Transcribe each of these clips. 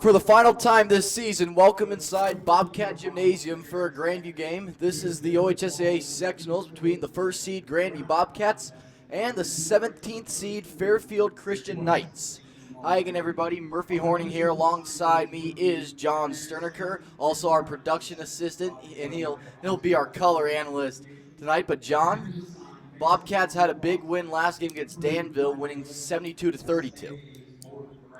For the final time this season, welcome inside Bobcat Gymnasium for a Grandview game. This is the OHSAA sectionals between the first seed Grandview Bobcats and the 17th seed Fairfield Christian Knights. Hi again, everybody. Murphy Horning here. Alongside me is John Sterniker, also our production assistant, and he'll be our color analyst tonight. But John, Bobcats had a big win last game against Danville, winning 72-32.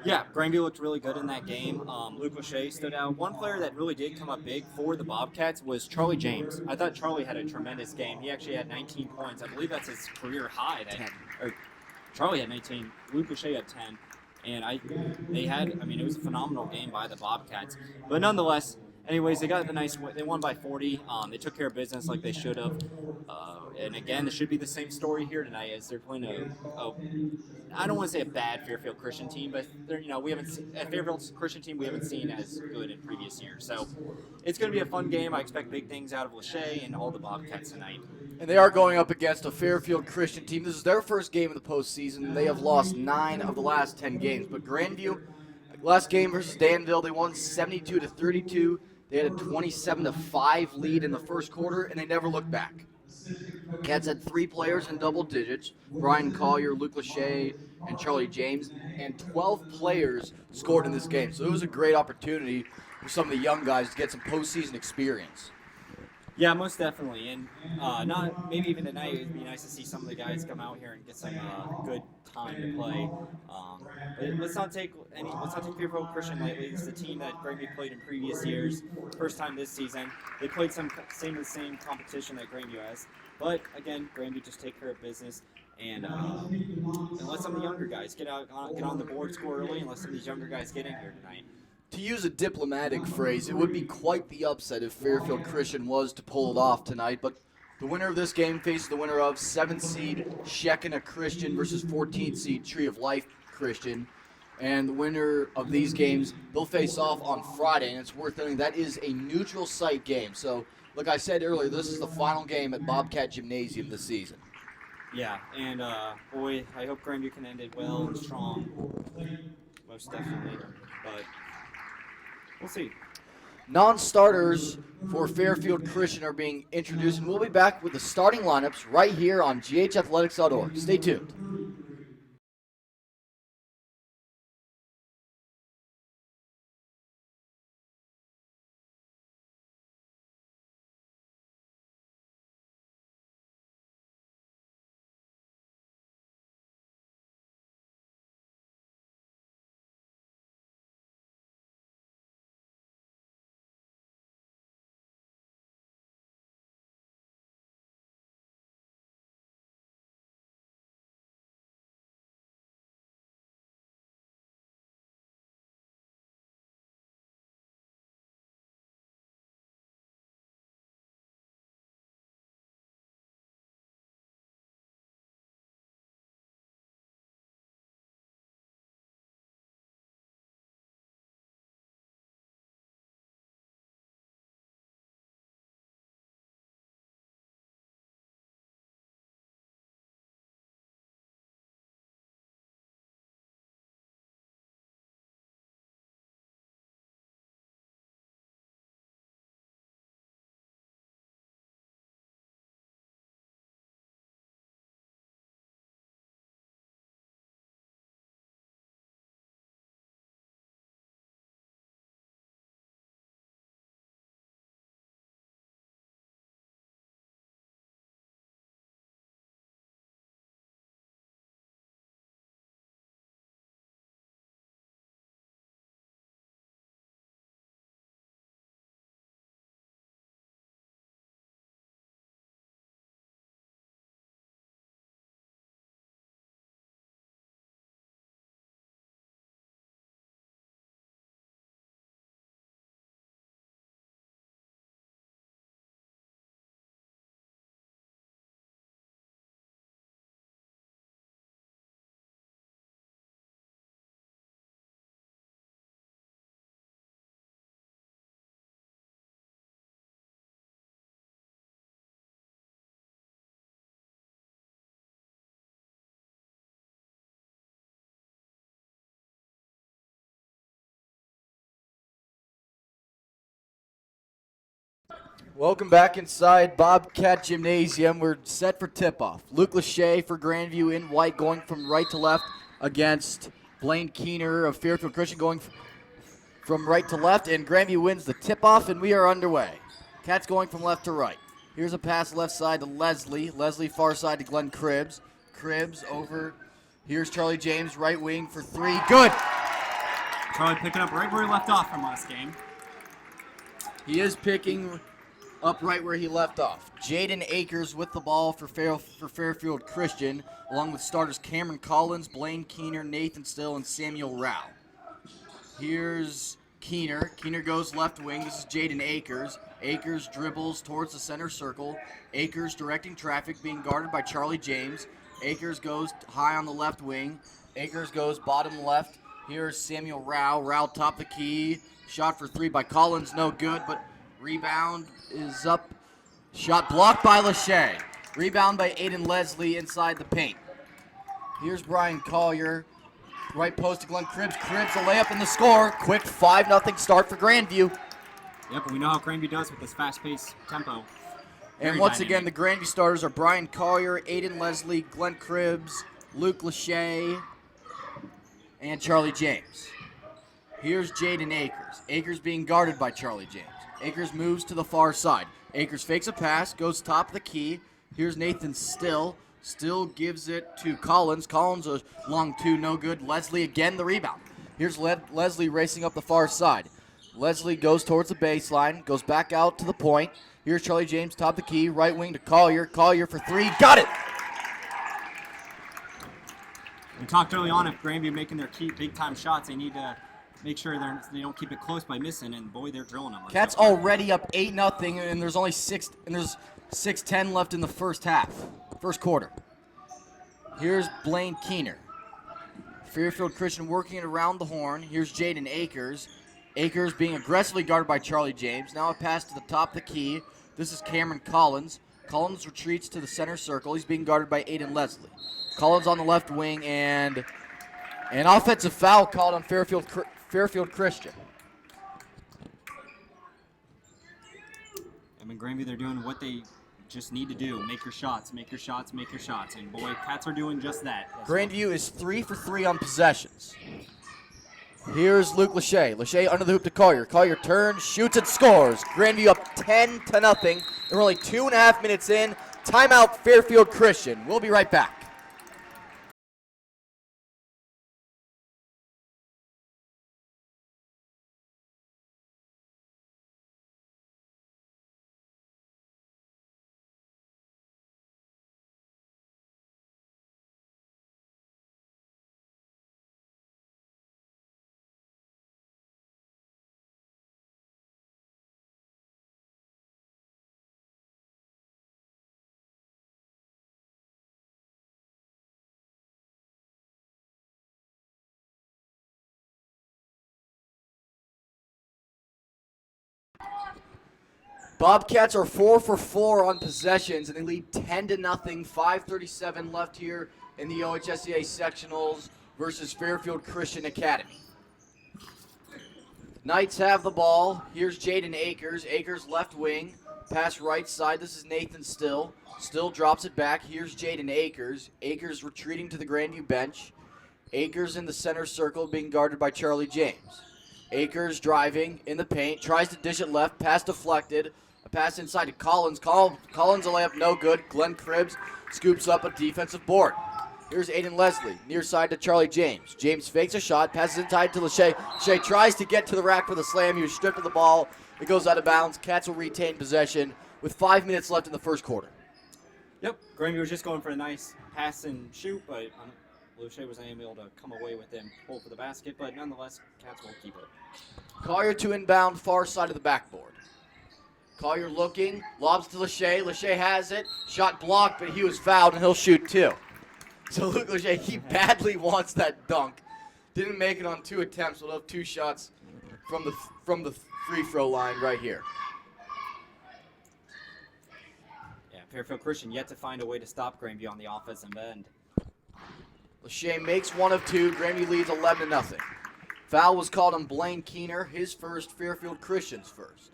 Yeah, Grandview looked really good in that game. Luke Lachey stood out. One player that really did come up big for the Bobcats was Charlie James. I thought Charlie had a tremendous game. He actually had 19 points. I believe that's his career high. 10. Charlie had 19. Luke Lachey had 10. And it was a phenomenal game by the Bobcats. But nonetheless, anyways, they got the nice win. They won by 40. They took care of business like they should have. And again, this should be the same story here tonight as they're playing I don't want to say a bad Fairfield Christian team, but we haven't seen a Fairfield Christian team we haven't seen as good in previous years. So it's going to be a fun game. I expect big things out of Lachey and all the Bobcats tonight. And they are going up against a Fairfield Christian team. This is their first game of the postseason. They have lost 9 of the last 10 games. But Grandview, last game versus Danville, they won 72-32. They had a 27-5 lead in the first quarter, and they never looked back. Cats had 3 players in double digits: Brian Collier, Luke Lachey, and Charlie James, and 12 players scored in this game. So it was a great opportunity for some of the young guys to get some postseason experience. Yeah, most definitely, and not maybe even tonight. It'd be nice to see some of the guys come out here and get some good time to play. But let's not take Fairfield Christian lightly. It's the team that Grandview played in previous years. First time this season, they played the same competition that Grandview has. But again, Grandview just take care of business. And let some of the younger guys get on the board, score early, and let some of these younger guys get in here tonight. To use a diplomatic phrase, it would be quite the upset if Fairfield Christian was to pull it off tonight, but the winner of this game faces the winner of 7th seed Shekinah Christian versus 14th seed Tree of Life Christian. And the winner of these games, they'll face off on Friday, and it's worth noting that is a neutral site game. So, like I said earlier, this is the final game at Bobcat Gymnasium this season. Yeah, and boy, I hope Grandview can end it well and strong. Most definitely, but we'll see. Non-starters for Fairfield Christian are being introduced, and we'll be back with the starting lineups right here on ghathletics.org. Stay tuned. Welcome back inside Bobcat Gymnasium. We're set for tip-off. Luke Lachey for Grandview in white going from right to left against Blaine Keener of Fairfield Christian going from right to left, and Grandview wins the tip-off, and we are underway. Cats going from left to right. Here's a pass left side to Leslie. Leslie far side to Glenn Cribbs. Cribbs over. Here's Charlie James, right wing for three. Good! Charlie picking up right where he left off from last game. He is picking up right where he left off. Jaden Akers with the ball for Fairfield Christian, along with starters Cameron Collins, Blaine Keener, Nathan Still, and Samuel Rao. Here's Keener. Keener goes left wing. This is Jaden Akers. Akers dribbles towards the center circle. Akers directing traffic, being guarded by Charlie James. Akers goes high on the left wing. Akers goes bottom left. Here's Samuel Rao. Rao top the key. Shot for three by Collins, no good, but rebound is up. Shot blocked by Lachey. Rebound by Aiden Leslie inside the paint. Here's Brian Collier. Right post to Glenn Cribbs. Cribbs a layup in the score. Quick 5-0 start for Grandview. Yep, but we know how Grandview does with this fast-paced tempo. And once again, the Grandview starters are Brian Collier, Aiden Leslie, Glenn Cribbs, Luke Lachey, and Charlie James. Here's Jaden Akers. Akers being guarded by Charlie James. Akers moves to the far side. Akers fakes a pass, goes top of the key. Here's Nathan Still. Still gives it to Collins. Collins a long two, no good. Leslie again the rebound. Here's Leslie racing up the far side. Leslie goes towards the baseline, goes back out to the point. Here's Charlie James, top of the key, right wing to Collier. Collier for three, got it! We talked early on, if Grandview making their key big-time shots, they need to make sure they don't keep it close by missing, and boy, they're drilling them. Cats already up 8-0, and there's only 6:10 left in the first quarter. Here's Blaine Keener. Fairfield Christian working it around the horn. Here's Jaden Akers. Akers being aggressively guarded by Charlie James. Now a pass to the top of the key. This is Cameron Collins. Collins retreats to the center circle. He's being guarded by Aiden Leslie. Collins on the left wing, and an offensive foul called on Fairfield Christian. I mean, Grandview, they're doing what they just need to do. Make your shots, make your shots, make your shots. And boy, Cats are doing just that. Grandview is 3 for 3 on possessions. Here's Luke Lachey. Lachey under the hoop to Collier. Collier turns, shoots, and scores. Grandview up 10-0. And we're only 2.5 minutes in. Timeout, Fairfield Christian. We'll be right back. Bobcats are 4 for 4 on possessions, and they lead 10-0. 5:37 left here in the OHSCA sectionals versus Fairfield Christian Academy. Knights have the ball. Here's Jaden Akers. Akers left wing. Pass right side. This is Nathan Still. Still drops it back. Here's Jaden Akers. Akers retreating to the Grandview bench. Akers in the center circle being guarded by Charlie James. Akers driving in the paint. Tries to dish it left. Pass deflected. A pass inside to Collins. Collins a layup, no good. Glenn Cribbs scoops up a defensive board. Here's Aiden Leslie, near side to Charlie James. James fakes a shot, passes inside to Lachey. Lachey tries to get to the rack for the slam. He was stripped of the ball. It goes out of bounds. Cats will retain possession with 5 minutes left in the first quarter. Yep, Grandview was just going for a nice pass and shoot, but Lachey was unable to come away with him, pull for the basket, but nonetheless, Cats will keep it. Collier to inbound, far side of the backboard. Collier looking, lobs to Lachey. Lachey has it. Shot blocked, but he was fouled, and he'll shoot two. So Luke Lachey, he badly wants that dunk. Didn't make it on 2 attempts. We'll have 2 shots from the free throw line right here. Yeah, Fairfield Christian yet to find a way to stop Grandview on the offensive end. Lachey makes 1 of 2. Grandview leads 11-0. Foul was called on Blaine Keener, his first, Fairfield Christian's first.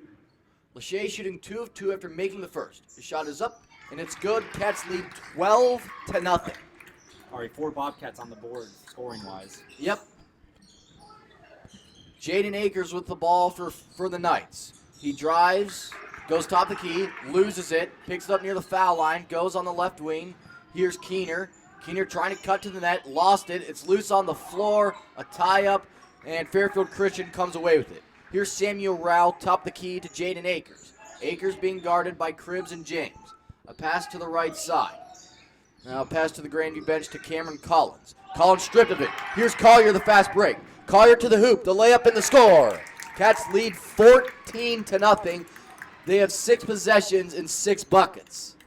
Lachey shooting 2 of 2 after making the first. The shot is up, and it's good. Cats lead 12-0. All right, 4 Bobcats on the board, scoring-wise. Yep. Jaden Akers with the ball for the Knights. He drives, goes top of the key, loses it, picks it up near the foul line, goes on the left wing. Here's Keener. Keener trying to cut to the net, lost it. It's loose on the floor, a tie-up, and Fairfield Christian comes away with it. Here's Samuel Rao, top the key to Jaden Akers. Akers being guarded by Cribbs and James. A pass to the right side. Now a pass to the Grandview bench to Cameron Collins. Collins stripped of it. Here's Collier, the fast break. Collier to the hoop, the layup and the score. Cats lead 14-0. They have 6 possessions and 6 buckets.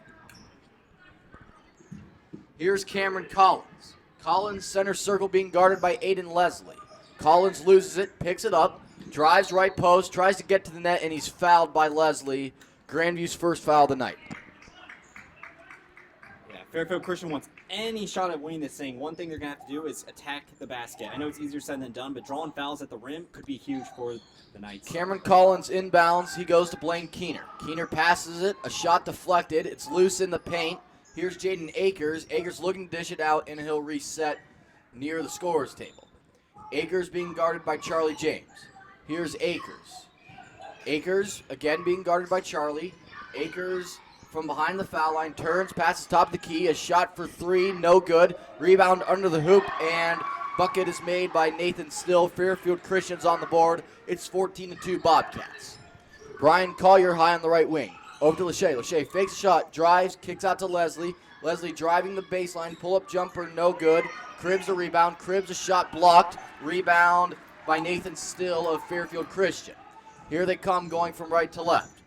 Here's Cameron Collins. Collins center circle being guarded by Aiden Leslie. Collins loses it, picks it up, drives right post, tries to get to the net, and he's fouled by Leslie. Grandview's first foul of the night. Yeah, Fairfield Christian wants any shot at winning this thing. One thing they're going to have to do is attack the basket. I know it's easier said than done, but drawing fouls at the rim could be huge for the Knights. Cameron Collins inbounds. He goes to Blaine Keener. Keener passes it. A shot deflected. It's loose in the paint. Here's Jaden Akers. Akers looking to dish it out, and he'll reset near the scorer's table. Akers being guarded by Charlie James. Here's Akers. Akers again being guarded by Charlie. Akers from behind the foul line turns, passes top of the key. A shot for 3, no good. Rebound under the hoop, and bucket is made by Nathan Still. Fairfield Christian's on the board. It's 14-2 Bobcats. Brian Collier high on the right wing. Over to Lachey. Lachey fakes a shot, drives, kicks out to Leslie. Leslie driving the baseline, pull-up jumper, no good. Cribbs a rebound. Cribbs a shot blocked. Rebound by Nathan Still of Fairfield Christian. Here they come going from right to left.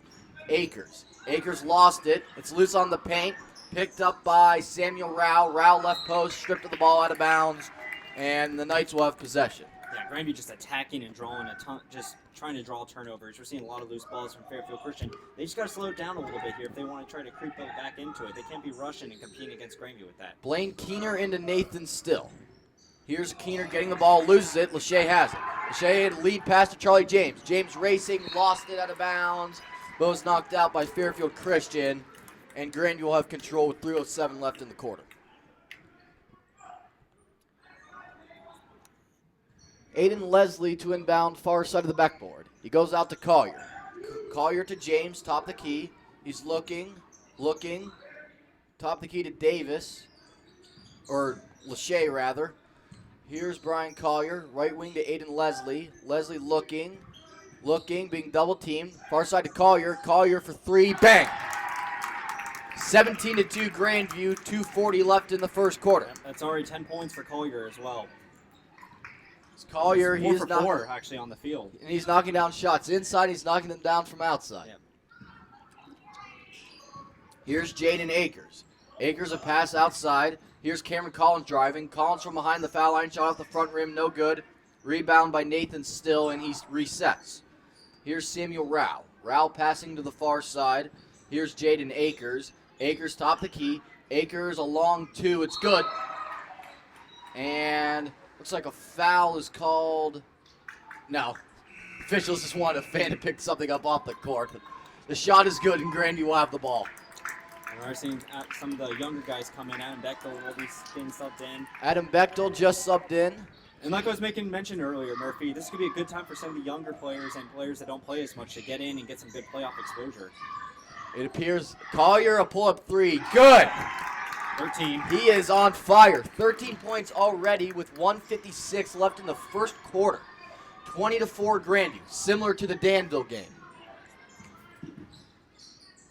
Akers. Akers lost it. It's loose on the paint. Picked up by Samuel Rao. Rao left post, stripped of the ball out of bounds, and the Knights will have possession. Yeah, Grandview just attacking and drawing a ton, just trying to draw turnovers. We're seeing a lot of loose balls from Fairfield Christian. They just got to slow it down a little bit here if they want to try to creep back into it. They can't be rushing and competing against Grandview with that. Blaine Keener into Nathan Still. Here's Keener getting the ball, loses it. Lachey has it. Lachey lead pass to Charlie James. James racing, lost it out of bounds. But was knocked out by Fairfield Christian. And Grandview will have control with 3:07 left in the quarter. Aiden Leslie to inbound far side of the backboard. He goes out to Collier. Collier to James, top the key. He's looking. Top the key to Davis. Or Lachey, rather. Here's Brian Collier, right wing to Aiden Leslie. Leslie looking, being double teamed. Far side to Collier. Collier for 3, bang! 17-2 Grandview, 2:40 left in the first quarter. That's already 10 points for Collier as well. Collier, he's 4 for 4 actually on the field. And he's knocking down shots inside. He's knocking them down from outside. Yep. Here's Jaden Akers. Akers a pass outside. Here's Cameron Collins driving. Collins from behind the foul line. Shot off the front rim. No good. Rebound by Nathan Still, and he resets. Here's Samuel Rao. Rao passing to the far side. Here's Jaden Akers. Akers top the key. Akers a long 2. It's good. And looks like a foul is called. No. Officials just wanted a fan to pick something up off the court. But the shot is good, and Grandview will have the ball. We're seeing some of the younger guys come in. Adam Bechtel will be getting subbed in. Adam Bechtel just subbed in. And like I was making mention earlier, Murphy, this could be a good time for some of the younger players and players that don't play as much to get in and get some good playoff exposure. It appears Collier a pull-up 3. Good. 13. He is on fire. 13 points already with 1:56 left in the first quarter. 20-4 Grandview, similar to the Danville game.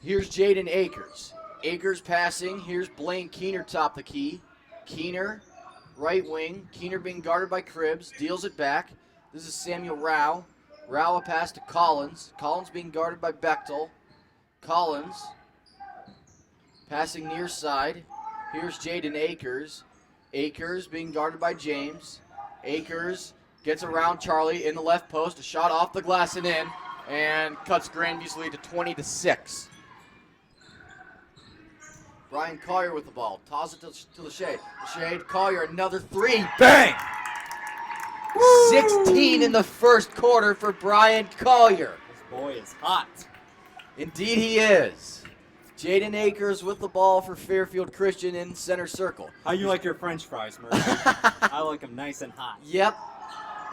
Here's Jaden Akers. Akers passing. Here's Blaine Keener top the key. Keener, right wing. Keener being guarded by Cribbs. Deals it back. This is Samuel Rao. Rao a pass to Collins. Collins being guarded by Bechtel. Collins passing near side. Here's Jaden Akers. Akers being guarded by James. Akers gets around Charlie in the left post. A shot off the glass and in. And cuts Grandview's lead to 20-6. Brian Collier with the ball. Toss it to Lachey. Lachey to Collier. Another 3. Bang! Woo! 16 in the first quarter for Brian Collier. This boy is hot. Indeed he is. Jaden Akers with the ball for Fairfield Christian in center circle. How you like your French fries, Murphy? I like them nice and hot. Yep.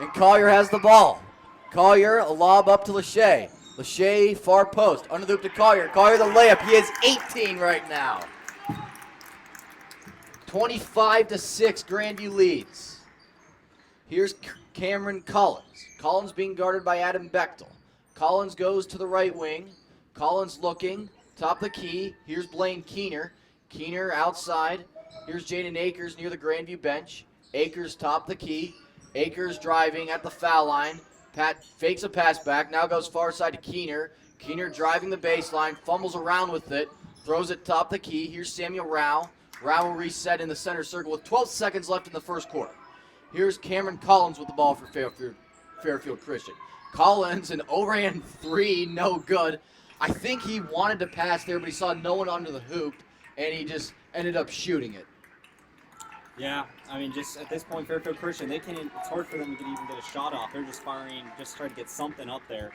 And Collier has the ball. Collier, a lob up to Lachey. Lachey, far post. Under the hoop to Collier. Collier the layup. He is 18 right now. 25-6, Grandview leads. Here's Cameron Collins. Collins being guarded by Adam Bechtel. Collins goes to the right wing. Collins looking. Top of the key. Here's Blaine Keener. Keener outside. Here's Jaden Akers near the Grandview bench. Akers top the key. Akers driving at the foul line. Pat fakes a pass back. Now goes far side to Keener. Keener driving the baseline. Fumbles around with it. Throws it top the key. Here's Samuel Rao. Rao will reset in the center circle with 12 seconds left in the first quarter. Here's Cameron Collins with the ball for Fairfield Christian. Collins, an overhand three, no good. I think he wanted to pass there, but he saw no one under the hoop, and he just ended up shooting it. Yeah, I mean, just at this point, Fairfield Christian, it's hard for them to even get a shot off. They're just firing, just trying to get something up there.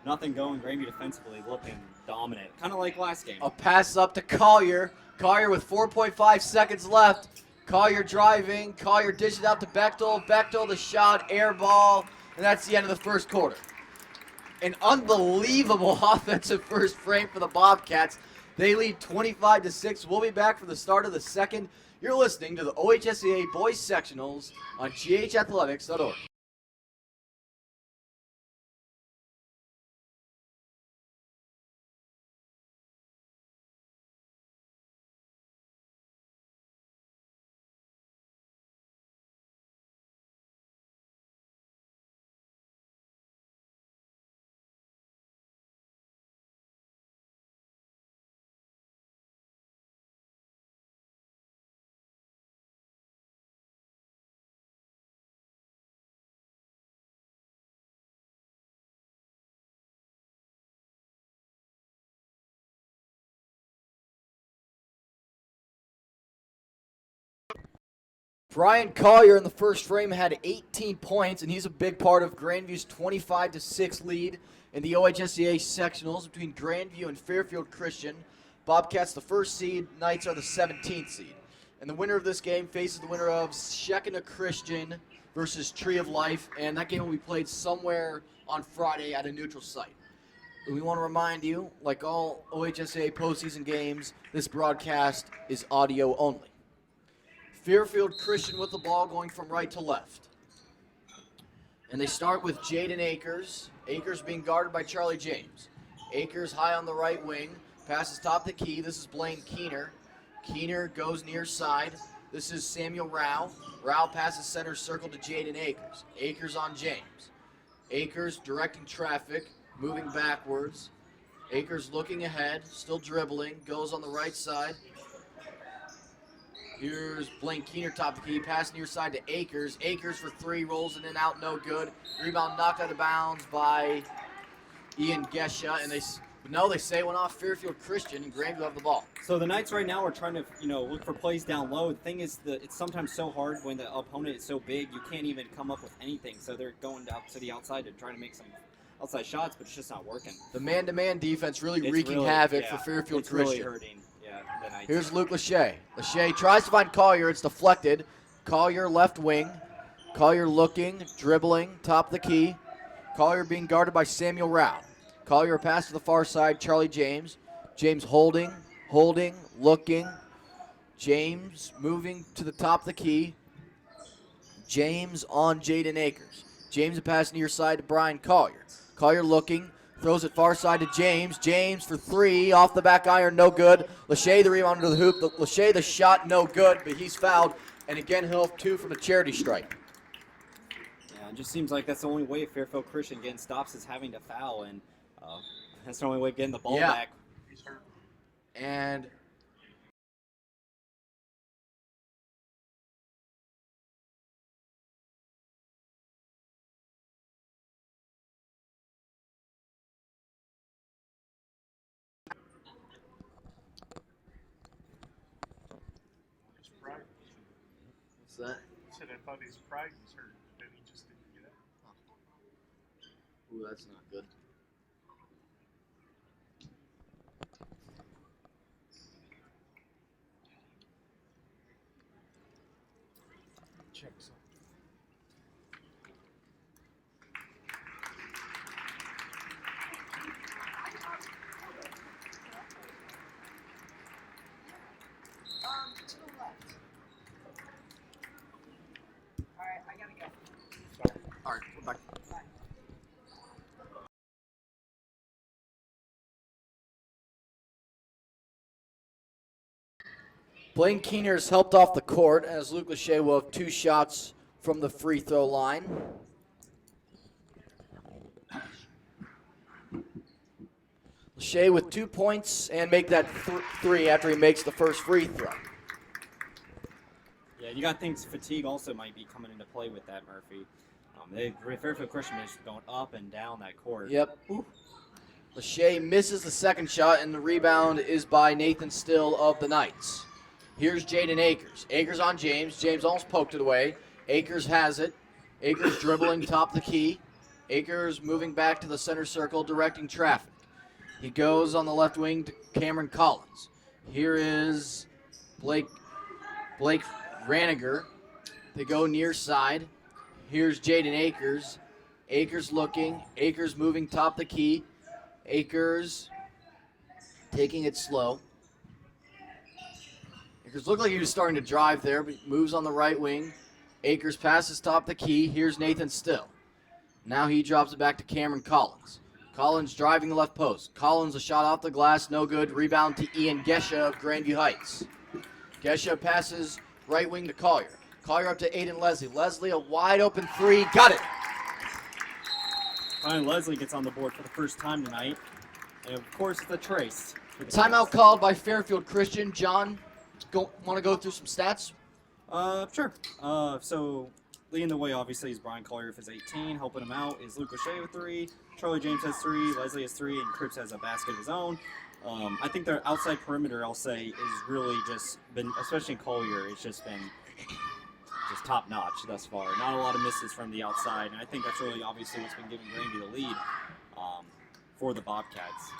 Nothing going. Grandview defensively looking dominant, kind of like last game. A pass up to Collier. Collier with 4.5 seconds left. Collier driving. Collier dishes out to Bechtel. Bechtel the shot, air ball, and that's the end of the first quarter. An unbelievable offensive first frame for the Bobcats. They lead 25-6. We'll be back for the start of the second. You're listening to the OHSAA Boys Sectionals on ghathletics.org. Brian Collier in the first frame had 18 points, and he's a big part of Grandview's 25-6 lead in the OHSAA sectionals between Grandview and Fairfield Christian. Bobcats the first seed, Knights are the 17th seed. And the winner of this game faces the winner of Shekinah Christian versus Tree of Life, and that game will be played somewhere on Friday at a neutral site. We want to remind you, like all OHSAA postseason games, this broadcast is audio only. Fairfield Christian with the ball going from right to left. And they start with Jaden Akers. Akers being guarded by Charlie James. Akers high on the right wing. Passes top the key. This is Blaine Keener. Keener goes near side. This is Samuel Rao. Rao passes center circle to Jaden Akers. Akers on James. Akers directing traffic, moving backwards. Akers looking ahead, still dribbling. Goes on the right side. Here's Blaine Keener top of the key, pass near side to Akers. Akers for three, rolls it in, out, no good. Rebound knocked out of bounds by Ian Gesha, and they say it went off Fairfield Christian, and Grandview have the ball. So the Knights right now are trying to, look for plays down low. The thing is that it's sometimes so hard when the opponent is so big, you can't even come up with anything. So they're going out to the outside to try to make some outside shots, but it's just not working. The man-to-man defense really wreaking havoc for Fairfield Christian. Really hurting. The Knights. Here's Luke Lachey. Lachey tries to find Collier. It's deflected. Collier left wing. Collier looking, dribbling, top of the key. Collier being guarded by Samuel Rao. Collier pass to the far side, Charlie James. James holding, looking. James moving to the top of the key. James on Jaden Akers. James a pass near side to Brian Collier. Collier looking. Throws it far side to James. James for three. Off the back iron, no good. Lachey the rebound under the hoop. Lachey the shot, no good, but he's fouled. And again, he'll have two from a charity strike. Yeah, it just seems like that's the only way Fairfield Christian getting stops is having to foul, and that's the only way getting the ball back. And what's that? I said I thought his pride was hurt, but he just didn't get it. Ooh, that's not good. To the left. All right, I gotta go. All right, we're back. Blaine Keener's helped off the court as Luke Lachey will have 2 shots from the free throw line. Lachey with 2 points and make that 3 after he makes the first free throw. Yeah, you got to think fatigue also might be coming into play with that, Murphy. Fairfield Christian is going up and down that court. Yep. Lachey misses the second shot, and the rebound is by Nathan Still of the Knights. Here's Jaden Akers. Akers on James. James almost poked it away. Akers has it. Akers dribbling top of the key. Akers moving back to the center circle, directing traffic. He goes on the left wing to Cameron Collins. Here is Blake Raniger. They go near side. Here's Jaden Akers. Akers looking. Akers moving top the key. Akers taking it slow. Akers looked like he was starting to drive there, but moves on the right wing. Akers passes top the key. Here's Nathan Still. Now he drops it back to Cameron Collins. Collins driving the left post. Collins a shot off the glass, no good. Rebound to Ian Gesha of Grandview Heights. Gesha passes right wing to Collier. Collier up to Aiden Leslie. Leslie a wide open 3, got it. Ryan Leslie gets on the board for the first time tonight. And of course, the trace. Timeout called by Fairfield Christian. John, want to go through some stats? Sure. So leading the way, obviously, is Brian Collier with his 18. Helping him out is Luke Lachey with 3. Charlie James has 3. Leslie has 3. And Cripps has a basket of his own. I think their outside perimeter, I'll say, is really just been, especially in Collier, it's just been just top notch thus far. Not a lot of misses from the outside. And I think that's really obviously what's been giving Grandview the lead for the Bobcats.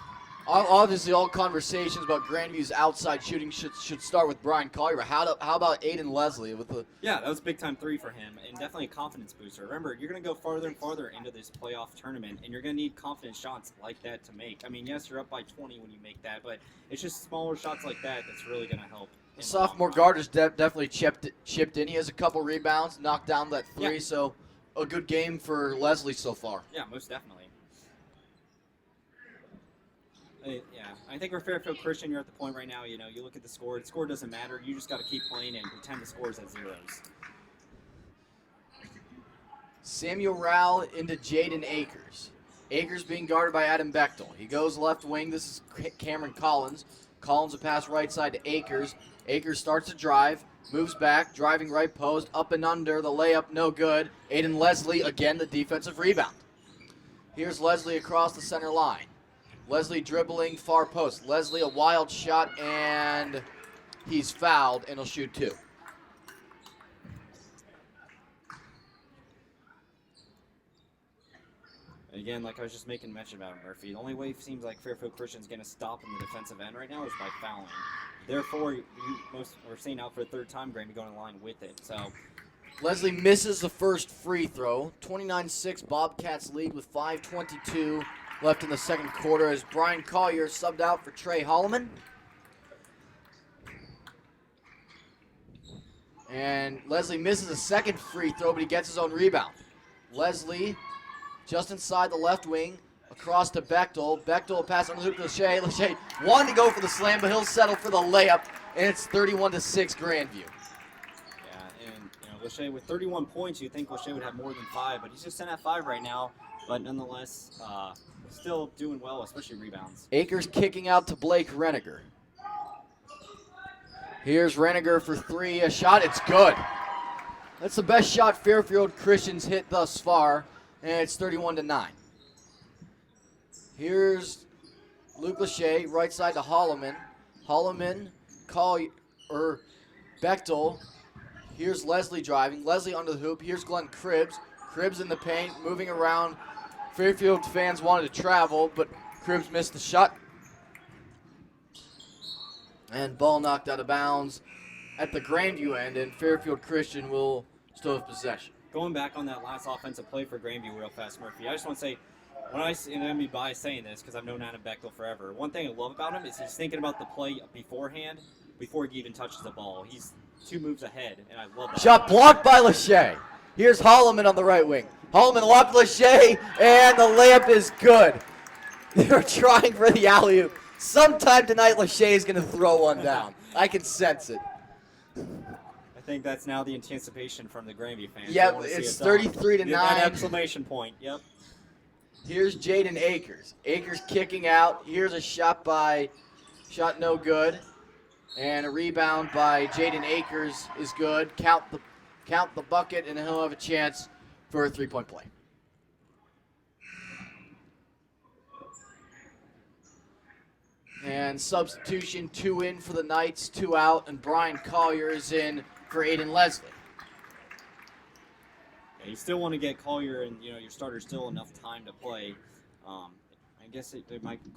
Obviously, all conversations about Grandview's outside shooting should start with Brian Collier. But how about Aiden Leslie with the? Yeah, that was a big time 3 for him, and definitely a confidence booster. Remember, you're going to go farther and farther into this playoff tournament, and you're going to need confident shots like that to make. I mean, yes, you're up by 20 when you make that, but it's just smaller shots like that that's really going to help. The sophomore guard has definitely chipped in. He has a couple rebounds, knocked down that 3, so a good game for Leslie so far. Yeah, most definitely. Yeah, I think for Fairfield Christian, you're at the point right now, you look at the score. The score doesn't matter. You just got to keep playing and pretend the score's at zeros. Samuel Rowell into Jaden Akers. Akers being guarded by Adam Bechtel. He goes left wing. This is Cameron Collins. Collins a pass right side to Akers. Akers starts to drive, moves back, driving right post, up and under. The layup no good. Aiden Leslie, again, the defensive rebound. Here's Leslie across the center line. Leslie dribbling far post. Leslie a wild shot, and he's fouled, and he'll shoot 2. Again, like I was just making mention about Murphy, the only way it seems like Fairfield Christian's going to stop in the defensive end right now is by fouling. Therefore, we're seeing out for the 3rd time, Grandview going in line with it. So Leslie misses the first free throw. 29-6 Bobcats lead with 5:22 left in the second quarter as Brian Collier subbed out for Trey Holloman. And Leslie misses a second free throw, but he gets his own rebound. Leslie just inside the left wing, across to Bechtel. Bechtel pass on Luke Lachey. Lachey wanted to go for the slam, but he'll settle for the layup, and it's 31-6 Grandview. Yeah, and Lachey with 31 points, you'd think Lachey would have more than 5, but he's just 10 at 5 right now. But nonetheless, still doing well, especially rebounds. Akers kicking out to Blake Reniger. Here's Reniger for 3. A shot, it's good. That's the best shot Fairfield Christian's hit thus far, and it's 31-9. Here's Luke Lachey, right side to Holloman. Holloman, Bechtel. Here's Leslie driving. Leslie under the hoop. Here's Glenn Cribbs. Cribbs in the paint, moving around. Fairfield fans wanted to travel, but Cribbs missed the shot. And ball knocked out of bounds at the Grandview end, and Fairfield Christian will still have possession. Going back on that last offensive play for Grandview real fast, Murphy, I just want to say, and I'm going to be biased saying this because I've known Adam Bechtel forever. One thing I love about him is he's thinking about the play beforehand before he even touches the ball. He's 2 moves ahead, and I love that. Shot blocked by Lachey. Here's Holloman on the right wing. Holloman locked Lachey, and the layup is good. They're trying for the alley-oop. Sometime tonight, Lachey is going to throw one down. I can sense it. I think that's now the anticipation from the Grandview fans. Yep, it's 33 to 9. That exclamation point. Yep. Here's Jaden Akers. Akers kicking out. Here's a shot no good. And a rebound by Jaden Akers is good. Count the bucket, and he'll have a chance for a 3-point play. And substitution, 2 in for the Knights, 2 out, and Brian Collier is in for Aiden Leslie. Yeah, you still want to get Collier and your starter still enough time to play. I guess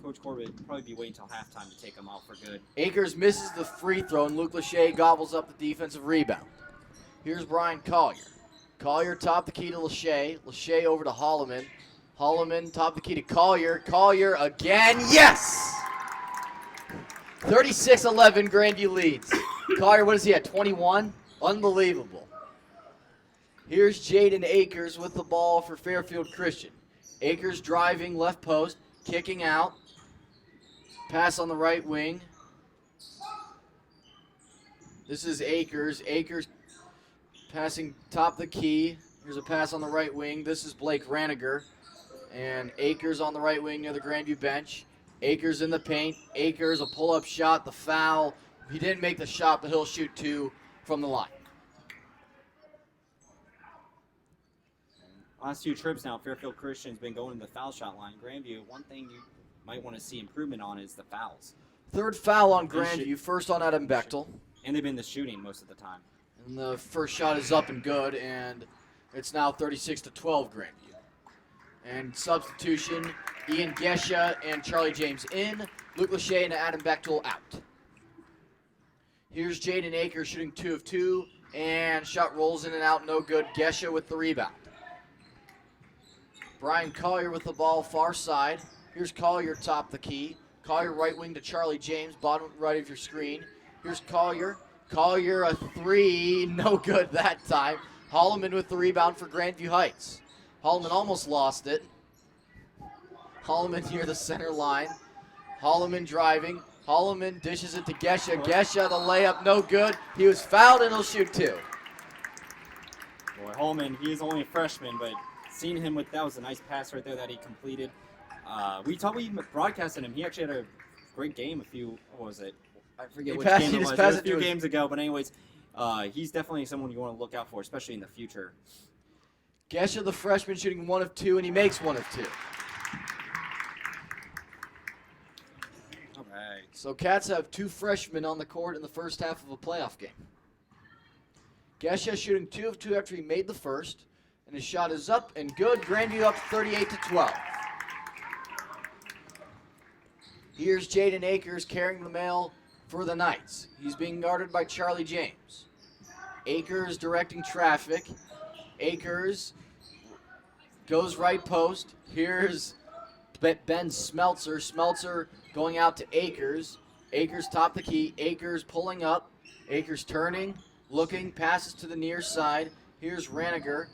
Coach Corbett would probably be waiting until halftime to take him out for good. Akers misses the free throw, and Luke Lachey gobbles up the defensive rebound. Here's Brian Collier. Collier top the key to Lachey. Lachey over to Holloman. Holloman top the key to Collier. Collier again. Yes! 36-11, Grandview leads. Collier, what is he at, 21? Unbelievable. Here's Jaden Akers with the ball for Fairfield Christian. Akers driving left post, kicking out. Pass on the right wing. This is Akers. Akers passing top the key. Here's a pass on the right wing. This is Blake Raniger. And Akers on the right wing near the Grandview bench. Akers in the paint. Akers, a pull-up shot, the foul. He didn't make the shot, but he'll shoot 2 from the line. Last 2 trips now, Fairfield Christian's been going to the foul shot line. Grandview, one thing you might want to see improvement on is the fouls. 3rd foul on Grandview, first on Adam Bechtel. And they've been the shooting most of the time. And the first shot is up and good, and it's now 36-12 Grandview. And substitution, Ian Gesha and Charlie James in, Luke Lachey and Adam Bechtel out. Here's Jaden Akers shooting 2 of 2, and shot rolls in and out, no good. Gesha with the rebound. Brian Collier with the ball far side. Here's Collier top the key. Collier right wing to Charlie James, bottom right of your screen. Here's Collier. Collier a 3, no good that time. Holloman with the rebound for Grandview Heights. Holloman almost lost it. Holloman near the center line. Holloman driving. Holloman dishes it to Gesha. Gesha, the layup, no good. He was fouled, and he'll shoot 2. Boy, Holman, he is only a freshman, but seeing him that was a nice pass right there that he completed. We broadcasted him. He actually had a great game I forget which game it was. It was a few games ago, but anyways, he's definitely someone you want to look out for, especially in the future. Gesha, the freshman, shooting 1 of 2, and he makes 1 of 2. All right. So Cats have 2 freshmen on the court in the first half of a playoff game. Gesha shooting 2 of 2 after he made the first, and his shot is up and good. Grandview up 38-12. Here's Jaden Akers carrying the mail for the Knights. He's being guarded by Charlie James. Akers directing traffic. Akers goes right post. Here's Ben Smeltzer. Smeltzer going out to Akers. Akers top the key. Akers pulling up. Akers turning, looking, passes to the near side. Here's Raniger.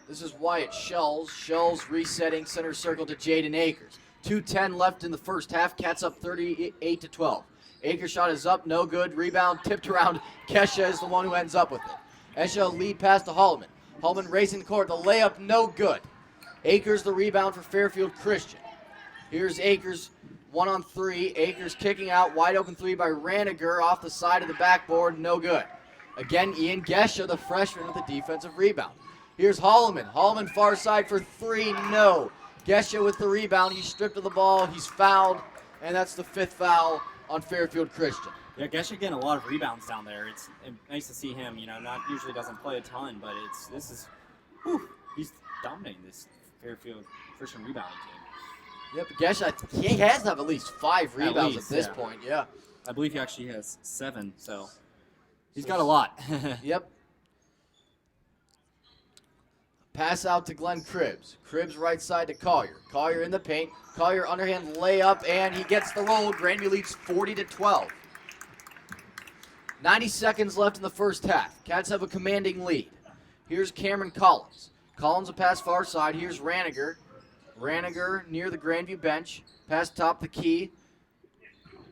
This is Wyatt Shells. Shells resetting center circle to Jaden Akers. 2:10 left in the first half. Cats up 38-12. Akers shot is up, no good. Rebound tipped around. Kesha is the one who ends up with it. Esha lead pass to Holloman. Holloman racing the court. The layup, no good. Akers the rebound for Fairfield Christian. Here's Akers, 1-on-3. Akers kicking out, wide open 3 by Raniger off the side of the backboard, no good. Again, Ian Gesha, the freshman, with the defensive rebound. Here's Holloman. Holloman far side for 3, no. Gesha with the rebound. He's stripped of the ball. He's fouled, and that's the 5th foul on Fairfield Christian. Yeah, Gesha getting a lot of rebounds down there. It's nice to see him. Not usually doesn't play a ton, but he's dominating this Fairfield Christian rebounding team. Yep, Gesha, he has to have at least 5 rebounds at this point, yeah. I believe he actually has 7, so he's got a lot. Yep. Pass out to Glenn Cribbs. Cribbs right side to Collier. Collier in the paint. Collier underhand layup, and he gets the roll. Grandview leads 40-12. 90 seconds left in the first half. Cats have a commanding lead. Here's Cameron Collins. Collins a pass far side. Here's Raniger. Raniger near the Grandview bench. Pass top the key.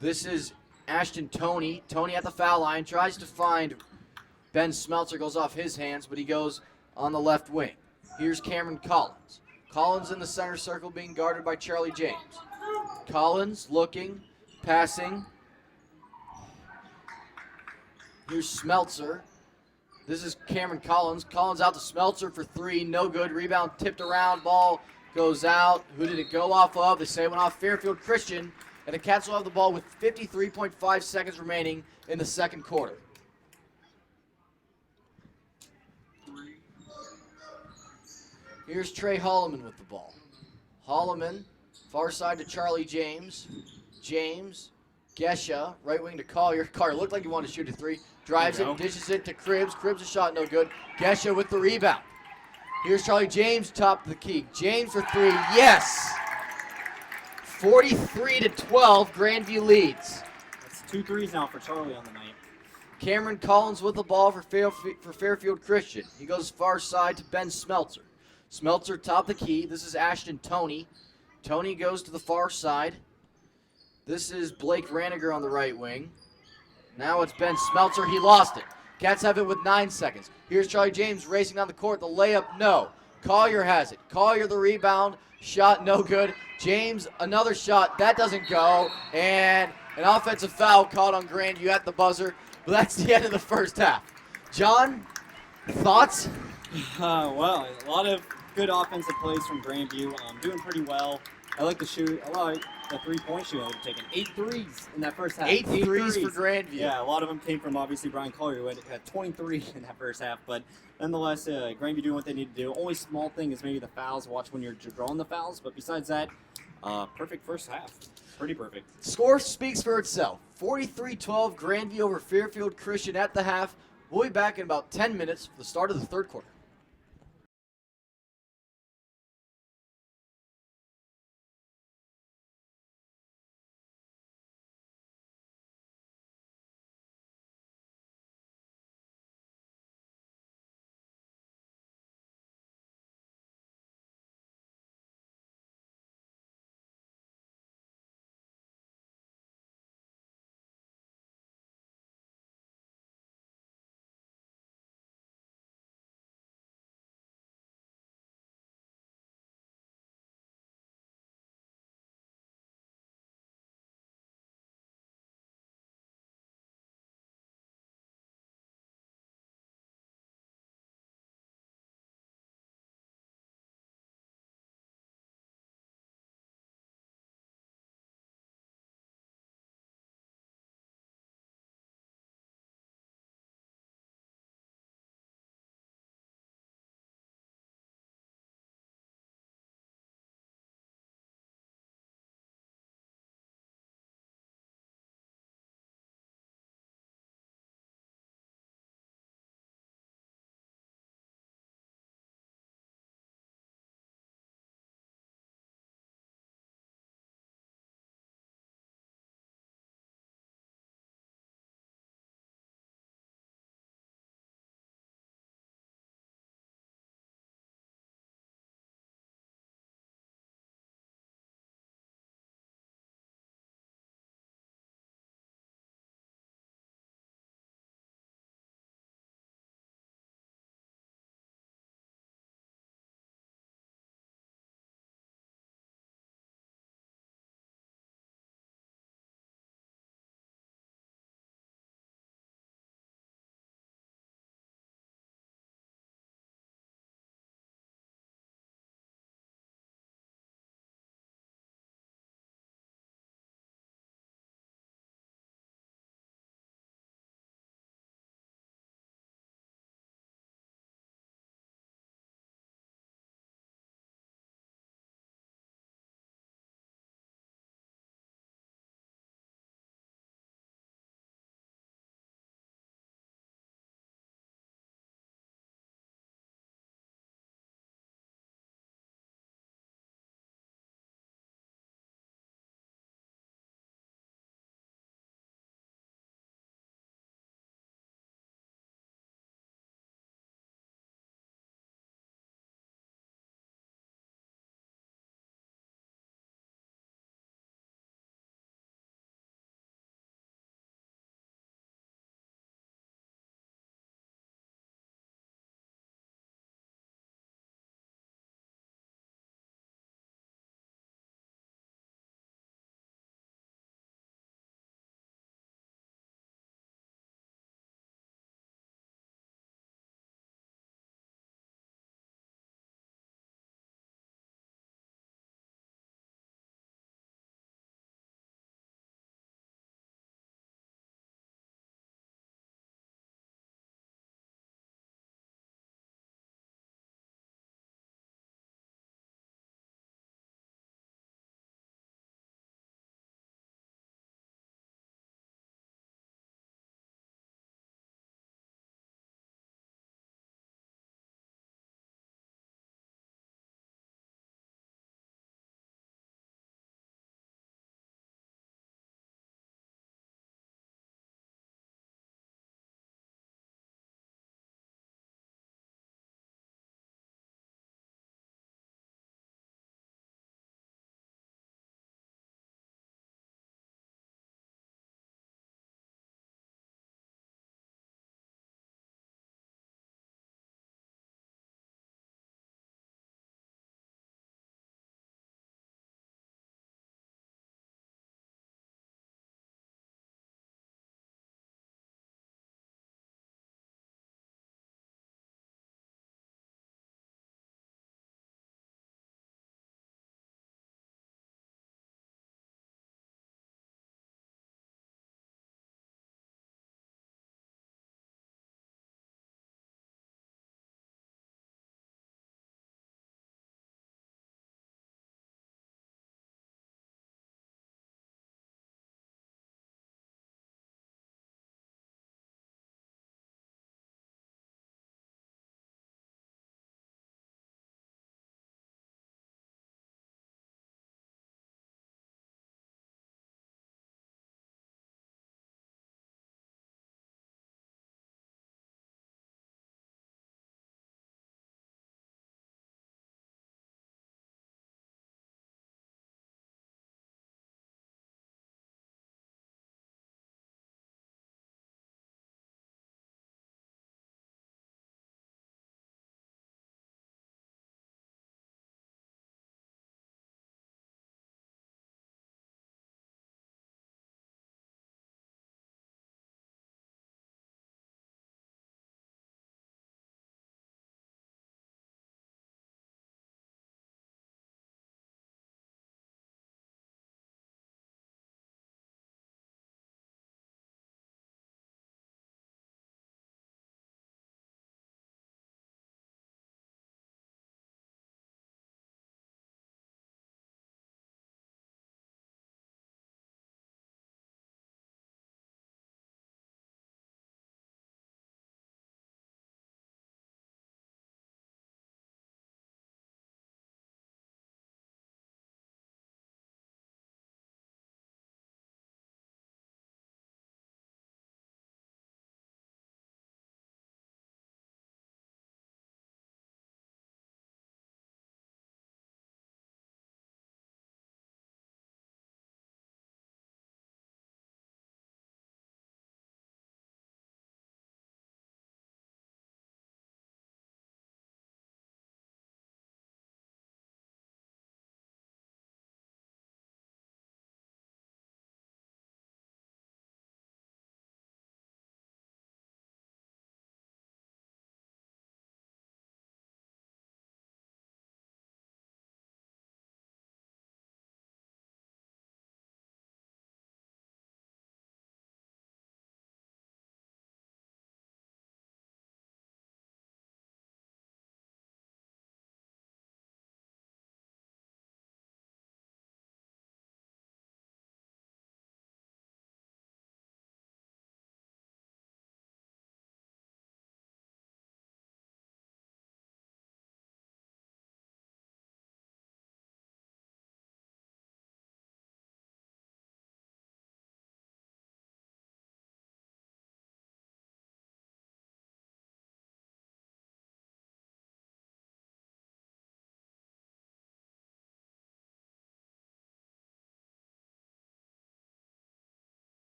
This is Ashton Toney. Toney at the foul line. Tries to find Ben Smeltzer. Goes off his hands, but he goes on the left wing. Here's Cameron Collins. Collins in the center circle being guarded by Charlie James. Collins looking, passing. Here's Smeltzer. This is Cameron Collins. Collins out to Smeltzer for three. No good. Rebound tipped around. Ball goes out. Who did it go off of? They say it went off Fairfield Christian. And the Cats will have the ball with 53.5 seconds remaining in the second quarter. Here's Trey Holloman with the ball. Holloman, far side to Charlie James. James, Gesha, right wing to Collier. Collier looked like he wanted to shoot a three. Drives it, dishes it to Cribbs. Cribbs' a shot no good. Gesha with the rebound. Here's Charlie James, top of the key. James for three, yes! 43-12, Grandview leads. That's 2 threes now for Charlie on the night. Cameron Collins with the ball for Fairfield Christian. He goes far side to Ben Smeltzer. Smeltzer top the key. This is Ashton Toney. Toney goes to the far side. This is Blake Raniger on the right wing. Now it's Ben Smeltzer. He lost it. Cats have it with 9 seconds. Here's Charlie James racing down the court. The layup, no. Collier has it. Collier the rebound. Shot no good. James, another shot. That doesn't go. And an offensive foul caught on Grandview at the buzzer. But that's the end of the first half. John, thoughts? Well, a lot of good offensive plays from Grandview. Doing pretty well. I like to shoot. I like the three-point shooting. I've taken 8 threes in that first half. 8 threes for Grandview. Yeah, a lot of them came from obviously Brian Collier, who had 23 in that first half. But nonetheless, Grandview doing what they need to do. Only small thing is maybe the fouls. Watch when you're drawing the fouls. But besides that, perfect first half. Pretty perfect. Score speaks for itself. 43-12, Grandview over Fairfield Christian at the half. We'll be back in about 10 minutes for the start of the third quarter.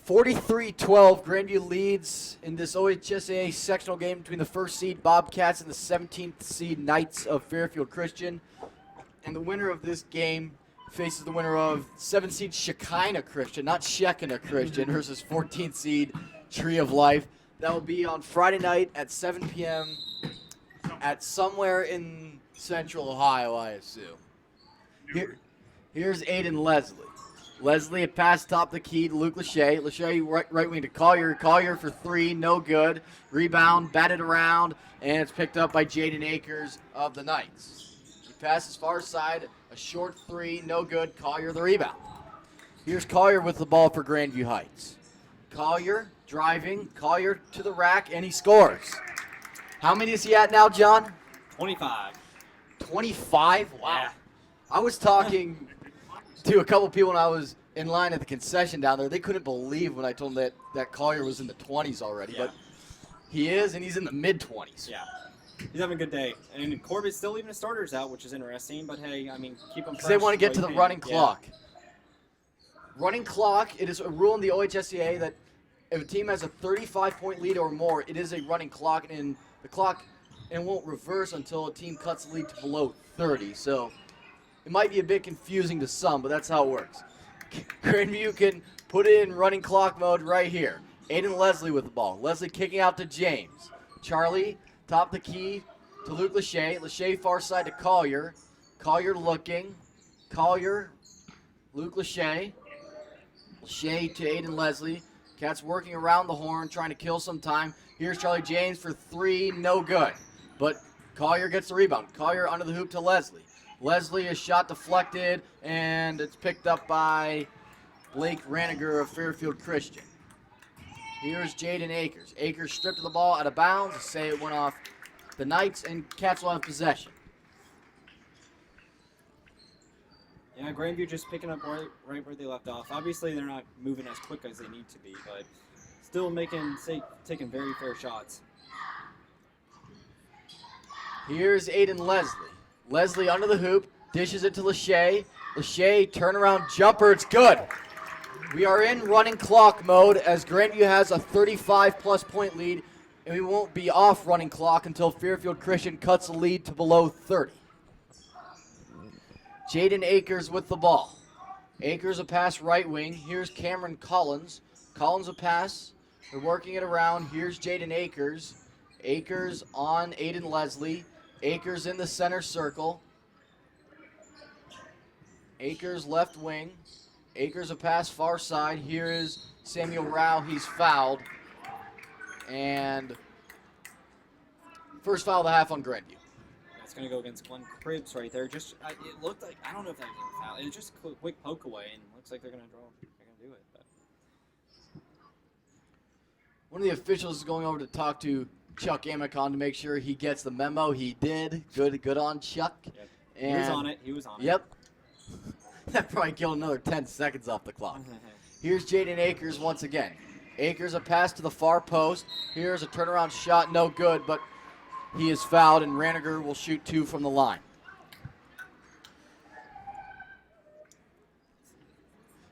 43-12, Grandview leads in this OHSAA sectional game between the first seed Bobcats and the 17th seed Knights of Fairfield Christian. And the winner of this game faces the winner of 7th seed Shekinah Christian, not Shekinah Christian, versus 14th seed Tree of Life. That will be on Friday night at 7 p.m. at somewhere in Central Ohio, I assume. Here's Aiden Leslie. Leslie, a pass top the key to Luke Lachey. Lachey right wing to Collier. Collier for three, no good. Rebound, batted around, and it's picked up by Jaden Akers of the Knights. He passes far side, a short three, no good. Collier the rebound. Here's Collier with the ball for Grandview Heights. Collier driving, Collier to the rack, and he scores. How many is he at now, John? 25. 25? Wow. Yeah. I was talking to a couple people when I was in line at the concession down there. They couldn't believe when I told them that Collier was in the 20s already. Yeah. But he is, and he's in the mid-20s. Yeah. He's having a good day. And Corbett's still leaving his starters out, which is interesting. But, hey, I mean, keep them fresh. Because they want to get to the running Yeah. clock. Running clock, it is a rule in the OHSCA that if a team has a 35-point lead or more, it is a running clock, and the clock it won't reverse until a team cuts the lead to below 30. So it might be a bit confusing to some, but that's how it works. Grandview can put it in running clock mode right here. Aiden Leslie with the ball. Leslie kicking out to James. Charlie, top the key to Luke Lachey. Lachey far side to Collier. Collier looking. Collier, Luke Lachey. Lachey to Aiden Leslie. Cats working around the horn, trying to kill some time. Here's Charlie James for three, no good. But Collier gets the rebound. Collier under the hoop to Leslie. Leslie, a shot deflected, and it's picked up by Blake Raniger of Fairfield Christian. Here's Jaden Akers. Akers stripped of the ball out of bounds. To say it went off the Knights, and Cats will have possession. Yeah, Grandview just picking up right where they left off. Obviously, they're not moving as quick as they need to be, but still taking very fair shots. Here's Aiden Leslie. Leslie under the hoop, dishes it to Lachey. Lachey, turnaround jumper, it's good. We are in running clock mode as Grandview has a 35-plus point lead, and we won't be off running clock until Fairfield Christian cuts the lead to below 30. Jaden Akers with the ball. Akers a pass right wing. Here's Cameron Collins. Collins a pass. They're working it around. Here's Jaden Akers. Akers on Aiden Leslie. Akers in the center circle. Akers left wing. Akers a pass far side. Here is Samuel Rao. He's fouled. And first foul of the half on Grandview. It's going to go against Glenn Cribbs right there. Just it looked like, I don't know if that was a foul. It was just a quick poke away, and it looks like they're going to do it. But. One of the officials is going over to talk to Chuck Amicon to make sure he gets the memo. He did. Good on Chuck. Yep. And He was on it. Yep. That probably killed another 10 seconds off the clock. Here's Jaden Akers once again. Akers a pass to the far post. Here's a turnaround shot, no good, but he is fouled, and Raniger will shoot two from the line.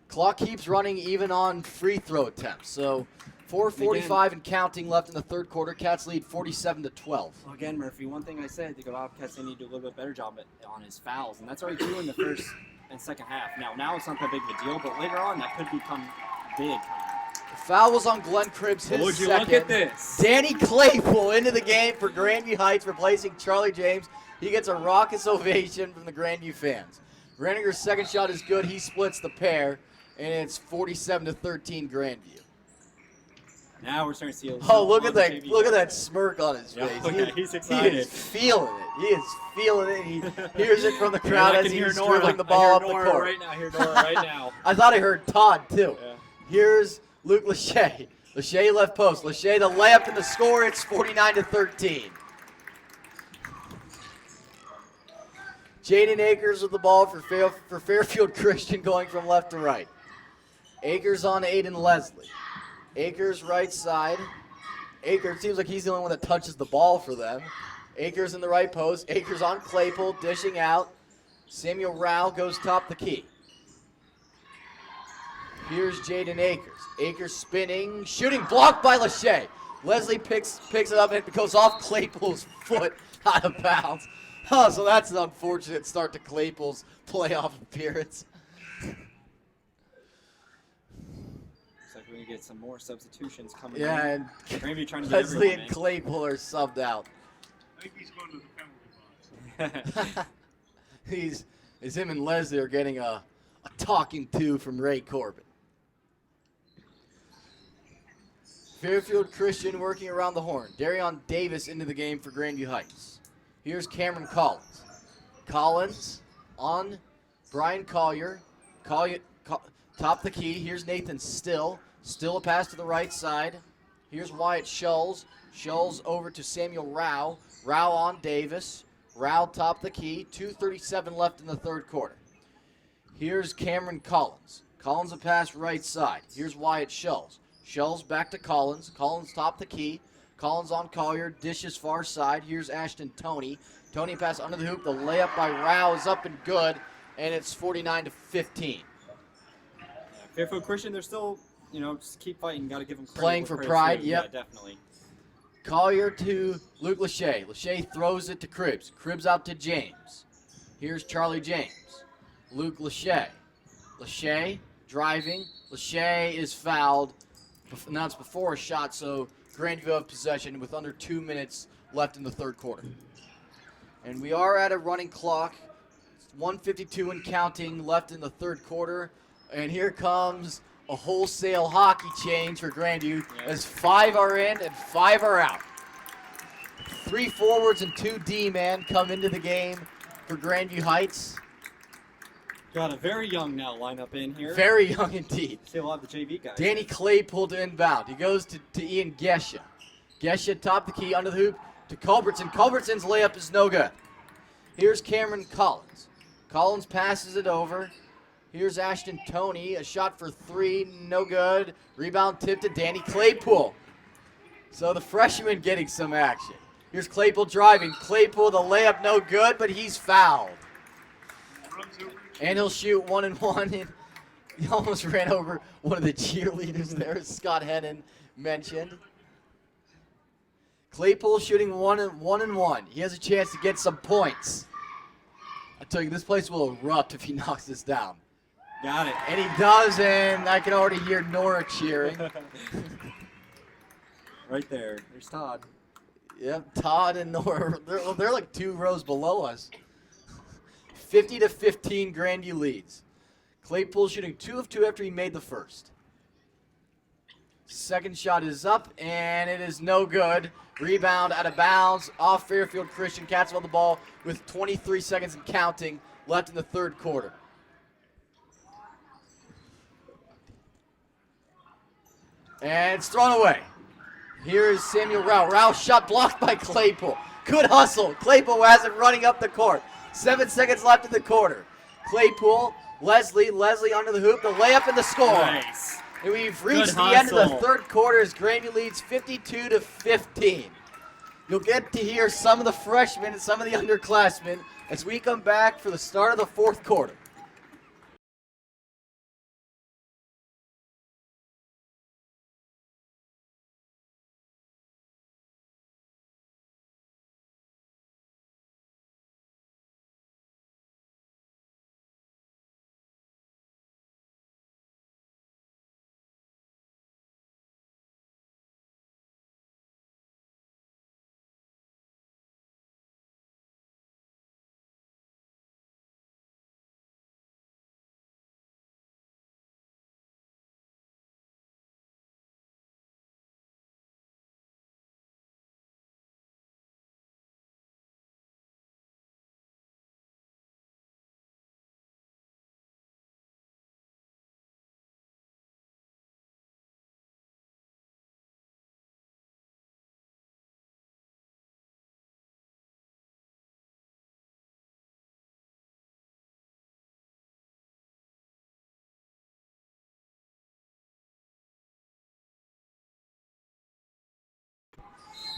Clock keeps running even on free throw attempts. So 4:45 and counting left in the third quarter. Cats lead 47-12. Well, again, Murphy, one thing I said, the Bobcats, they need to do a little bit better job on his fouls, and that's already true in the first and second half. Now it's not that big of a deal, but later on that could become big. The foul was on Glenn Cribbs, his Would you second. look at this? Danny Claypool into the game for Grandview Heights, replacing Charlie James. He gets a raucous ovation from the Grandview fans. Raniger's second shot is good. He splits the pair, and it's 47-13 Grandview. Now we're starting to see a Oh, look at that smirk on his Yeah, face. look at- he's excited. He is feeling it. He is feeling it. He hears it from the crowd I as can hear he's Nora. dribbling the ball up the Nora court. right now. I hear Nora right now. I thought I heard Todd, too. Yeah. Here's Luke Lachey. Lachey left post. Lachey the layup and the score. It's 49-13. Jaden Akers with the ball for Fairfield Christian, going from left to right. Akers on Aiden Leslie. Akers right side. Akers seems like he's the only one that touches the ball for them. Akers in the right post. Akers on Claypool, dishing out. Samuel Rao goes top the key. Here's Jaden Akers. Akers spinning, shooting, blocked by Lachey. Leslie picks it up and it goes off Claypool's foot out of bounds. Oh, so that's an unfortunate start to Claypool's playoff appearance. Looks like we're going to get some more substitutions coming Yeah, in. and Grandview trying to get Leslie everyone and in. Claypool are subbed out. I think he's going to the penalty box. He's him and Leslie are getting a talking to from Ray Corbin. Fairfield Christian working around the horn. Darion Davis into the game for Grandview Heights. Here's Cameron Collins. Collins on Brian Collier. Top the key. Here's Nathan Still. Still a pass to the right side. Here's Wyatt Schulz. Schulz over to Samuel Rao. Rao on Davis. Rao top the key. 2:37 left in the third quarter. Here's Cameron Collins. Collins a pass right side. Here's Wyatt Schulz. Schulz back to Collins. Collins top the key. Collins on Collier. Dishes far side. Here's Ashton Toney. Toney pass under the hoop. The layup by Rao is up and good. And it's 49-15. Yeah, Fairfield Christian, they're still, just keep fighting. Got to give them credit. Playing where for credit's pride, due. yep. Yeah, definitely. Collier to Luke Lachey. Lachey throws it to Cribbs. Cribbs out to James. Here's Charlie James. Luke Lachey. Lachey driving. Lachey is fouled. Announced before a shot, so Grandview have possession with under 2 minutes left in the third quarter. And we are at a running clock. 1:52 and counting left in the third quarter. And here comes a wholesale hockey change for Grandview as 5 are in and 5 are out. 3 forwards and 2 D-men come into the game for Grandview Heights. Got a very young now lineup in here. Very young indeed. Still have the JV guys. Danny Claypool to inbound. He goes to Ian Gesha. Gesha top the key under the hoop to Culbertson. Culbertson's layup is no good. Here's Cameron Collins. Collins passes it over. Here's Ashton Toney. A shot for 3, no good. Rebound tip to Danny Claypool. So the freshman getting some action. Here's Claypool driving. Claypool, the layup no good, but he's fouled. Runs over. And he'll shoot 1 and 1. And he almost ran over one of the cheerleaders there, as Scott Hennon mentioned. Claypool shooting 1 and 1. He has a chance to get some points. I tell you, this place will erupt if he knocks this down. Got it. And he does, and I can already hear Nora cheering. Right there. There's Todd. Yep, Todd and Nora, they're like 2 rows below us. 50-15 Grandview leads. Claypool shooting 2 of 2 after he made the first. Second shot is up, and it is no good. Rebound out of bounds off Fairfield Christian. Cats on the ball with 23 seconds and counting left in the third quarter. And it's thrown away. Here is Samuel Rao. Rao shot blocked by Claypool. Good hustle. Claypool has it running up the court. 7 seconds left in the quarter. Claypool, Leslie under the hoop. The layup and the score. Nice. And we've reached Good the end of the hustle. third quarter as Grandview leads 52-15. You'll get to hear some of the freshmen and some of the underclassmen as we come back for the start of the fourth quarter.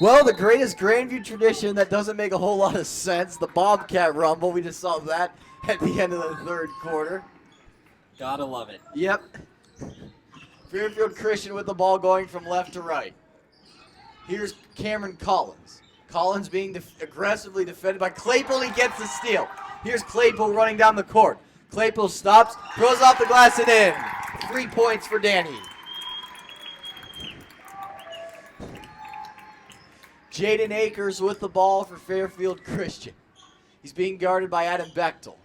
Well, the greatest Grandview tradition that doesn't make a whole lot of sense, the Bobcat Rumble. We just saw that at the end of the third quarter. Gotta love it. Yep. Fairfield Christian with the ball going from left to right. Here's Cameron Collins. Collins being aggressively defended by Claypool. He gets the steal. Here's Claypool running down the court. Claypool stops, throws off the glass and in. 3 points for Danny. Jaden Akers with the ball for Fairfield Christian. He's being guarded by Adam Bechtel.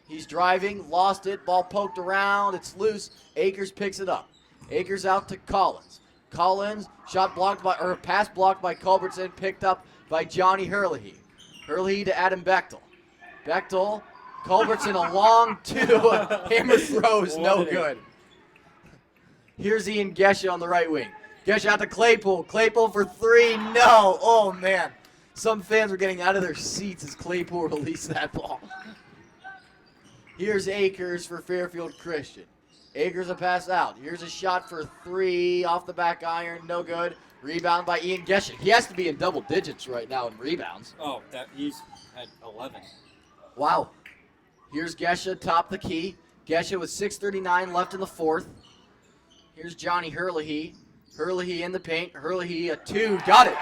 He's driving, lost it, ball poked around, it's loose. Akers picks it up. Akers out to Collins. Collins, pass blocked by Culbertson, picked up by Johnny Hurley. Hurley to Adam Bechtel. Bechtel, Culbertson a long two, hammer throws, no good. Here's Ian Gesha on the right wing. Gesha out to Claypool. Claypool for three, no. Oh man, some fans were getting out of their seats as Claypool released that ball. Here's Akers for Fairfield Christian. Akers a pass out. Here's a shot for three off the back iron. No good. Rebound by Ian Gesha. He has to be in double digits right now in rebounds. Oh, he's at 11. Wow. Here's Gesha, top the key. Gesha with 6:39 left in the fourth. Here's Johnny Hurley. Hurley in the paint. Hurley a two. Got it.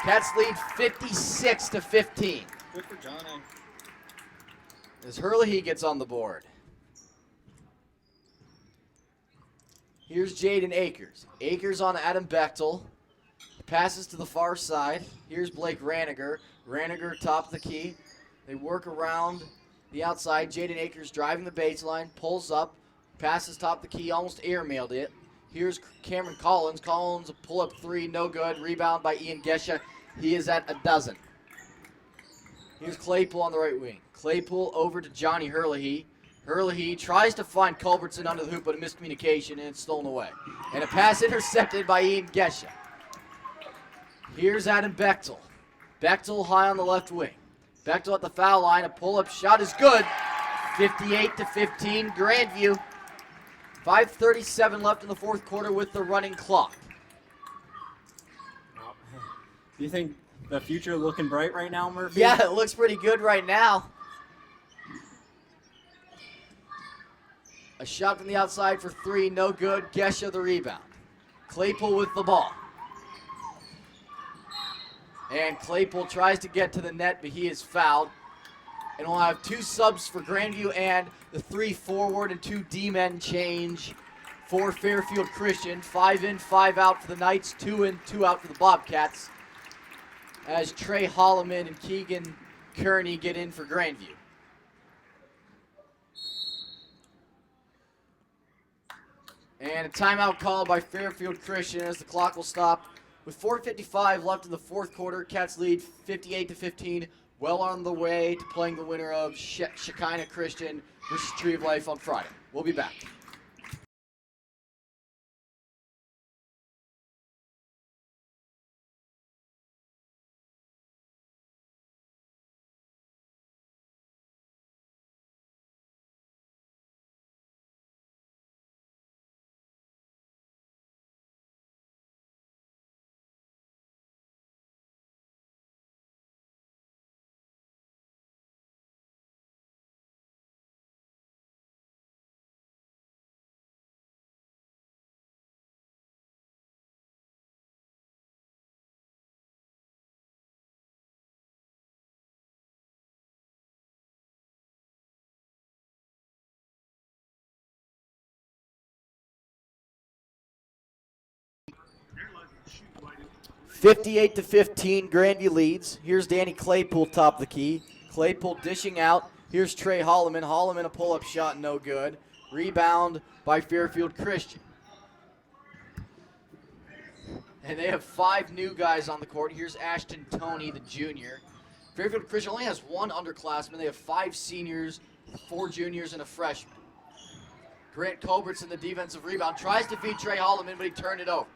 Cats lead 56-15. Good for Johnny. As Hurley gets on the board. Here's Jaden Akers. Akers on Adam Bechtel. Passes to the far side. Here's Blake Raniger. Raniger top the key. They work around the outside. Jaden Akers driving the baseline. Pulls up. Passes top the key. Almost airmailed it. Here's Cameron Collins. Collins a pull-up three. No good. Rebound by Ian Gesha. He is at a dozen. Here's Claypool on the right wing. Claypool over to Johnny Hurley. Hurley tries to find Culbertson under the hoop, but a miscommunication, and it's stolen away. And a pass intercepted by Ian Gesha. Here's Adam Bechtel. Bechtel high on the left wing. Bechtel at the foul line. A pull-up shot is good. 58-15, Grandview. 5:37 left in the fourth quarter with the running clock. Do you think the future looking bright right now, Murphy? Yeah, it looks pretty good right now. A shot from the outside for three, no good. Gesha the rebound. Claypool with the ball. And Claypool tries to get to the net, but he is fouled. And we'll have two subs for Grandview and the 3 forward and 2 D-men change for Fairfield Christian. 5 in, 5 out for the Knights, 2 in, 2 out for the Bobcats. As Trey Holloman and Keegan Kearney get in for Grandview. And a timeout called by Fairfield Christian as the clock will stop. With 4:55 left in the fourth quarter, Cats lead 58-15. Well on the way to playing the winner of Shekinah Christian versus Tree of Life on Friday. We'll be back. They're letting them shoot right in. 58-15, Grandview leads. Here's Danny Claypool top the key. Claypool dishing out. Here's Trey Holloman. Holloman a pull-up shot, no good. Rebound by Fairfield Christian. And they have 5 new guys on the court. Here's Ashton Toney, the junior. Fairfield Christian only has 1 underclassman. They have 5 seniors, 4 juniors, and a freshman. Grant Culbertson, the defensive rebound, tries to feed Trey Holloman, but he turned it over.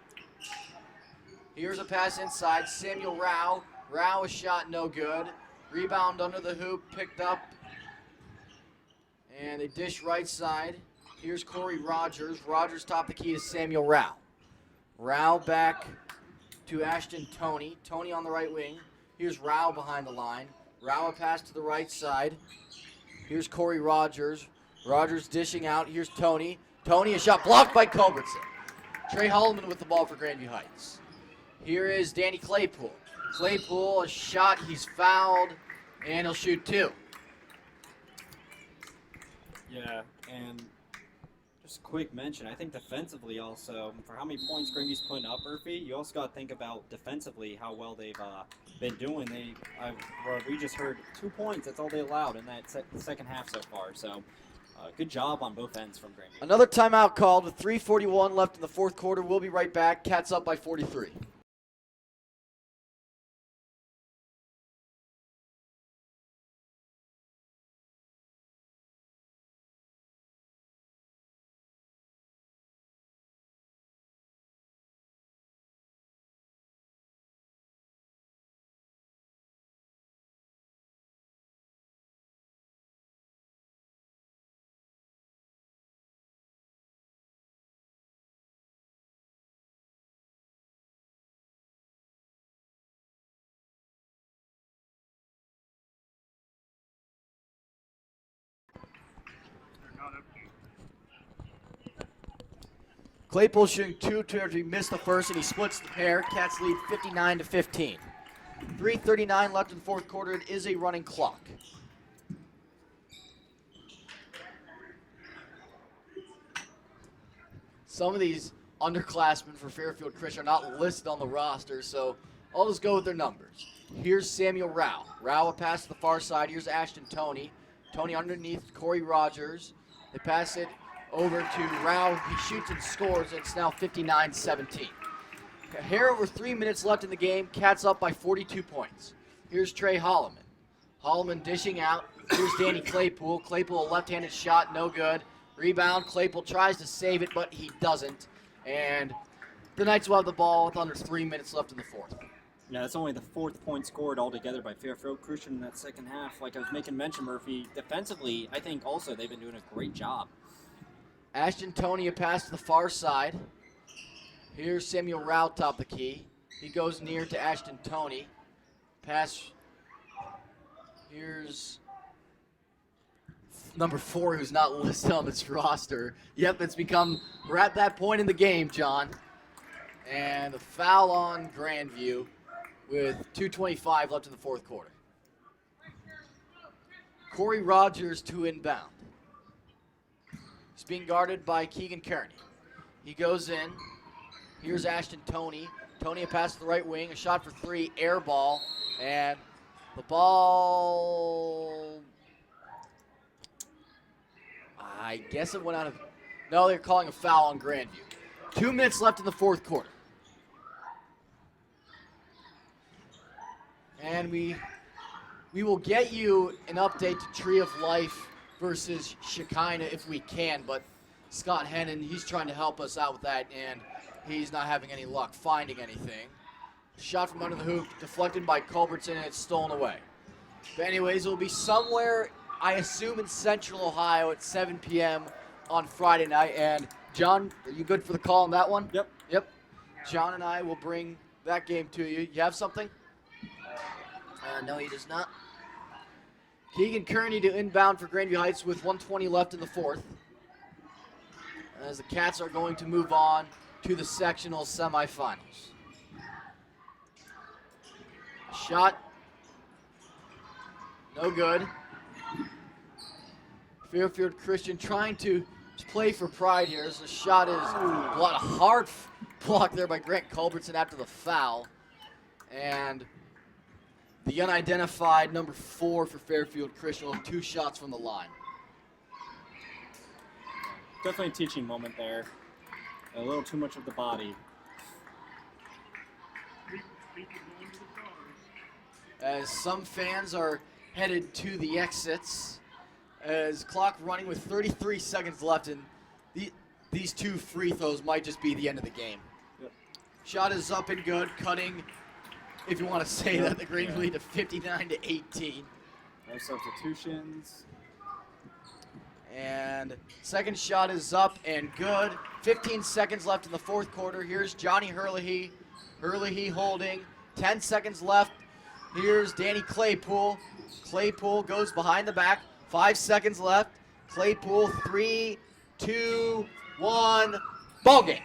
Here's a pass inside. Samuel Rao. Rao a shot, no good. Rebound under the hoop, picked up. And they dish right side. Here's Corey Rogers. Rogers top the key to Samuel Rao. Rao back to Ashton Toney. Toney on the right wing. Here's Rao behind the line. Rao a pass to the right side. Here's Corey Rogers. Rogers dishing out. Here's Toney. Tony, a shot blocked by Culbertson. Trey Holloman with the ball for Grandview Heights. Here is Danny Claypool. Claypool, a shot, he's fouled, and he'll shoot 2. Yeah, and just a quick mention, I think defensively also, for how many points Grandview's putting up, Murphy, you also got to think about defensively how well they've been doing. We just heard 2 points, that's all they allowed in that the second half so far. So good job on both ends from Grandview. Another timeout called with 3:41 left in the fourth quarter. We'll be right back. Cats up by 43. They're not empty. Claypool shooting 2 after he missed the first, and he splits the pair. Cats lead 59-15. 3:39 left in the fourth quarter. It is a running clock. Some of these underclassmen for Fairfield Christian are not listed on the roster, so I'll just go with their numbers. Here's Samuel Rao. Rao a pass to the far side. Here's Ashton Tony. Tony underneath Corey Rogers. They pass it over to Rao. He shoots and scores. It's now 59-17. Here over 3 minutes left in the game. Cats up by 42 points. Here's Trey Holloman. Holloman dishing out. Here's Danny Claypool. Claypool a left-handed shot, no good. Rebound. Claypool tries to save it, but he doesn't. And the Knights will have the ball with under 3 minutes left in the fourth. Yeah, that's only the 4th point scored altogether by Fairfield Christian in that second half. Like I was making mention, Murphy, defensively, I think also they've been doing a great job. Ashton Tony a pass to the far side. Here's Samuel Rao top the key. He goes near to Ashton Tony. Pass. Here's number 4 who's not listed on this roster. Yep, we're at that point in the game, John. And a foul on Grandview with 2:25 left in the fourth quarter. Corey Rogers to inbound. He's being guarded by Keegan Kearney. He goes in. Here's Ashton Tony. Tony a pass to the right wing, a shot for 3, air ball, and the ball, I guess it went out of, no, they're calling a foul on Grandview. 2 minutes left in the fourth quarter. And we will get you an update to Tree of Life versus Shekinah if we can, but Scott Hennon, he's trying to help us out with that, and he's not having any luck finding anything. Shot from under the hoop, deflected by Culbertson, and it's stolen away. But anyways, it will be somewhere, I assume in Central Ohio at 7 p.m. on Friday night. And John, are you good for the call on that one? Yep. Yep. John and I will bring that game to you. You have something? No, he does not. Keegan Kearney to inbound for Grandview Heights with 1:20 left in the fourth. As the Cats are going to move on to the sectional semifinals. Shot. No good. Fairfield Christian trying to play for pride here. As the shot is a lot of hard block there by Grant Culbertson after the foul. And the unidentified number 4 for Fairfield Christian with 2 shots from the line. Definitely a teaching moment there. A little too much of the body. People going to the cars. As some fans are headed to the exits, as clock running with 33 seconds left, and these 2 free throws might just be the end of the game. Yep. Shot is up and good, cutting, if you want to say that, the Green lead to 59-18. No substitutions. And second shot is up and good. 15 seconds left in the fourth quarter. Here's Johnny Herlihy. Herlihy holding. 10 seconds left. Here's Danny Claypool. Claypool goes behind the back. 5 seconds left. Claypool, 3, 2, 1 ball game.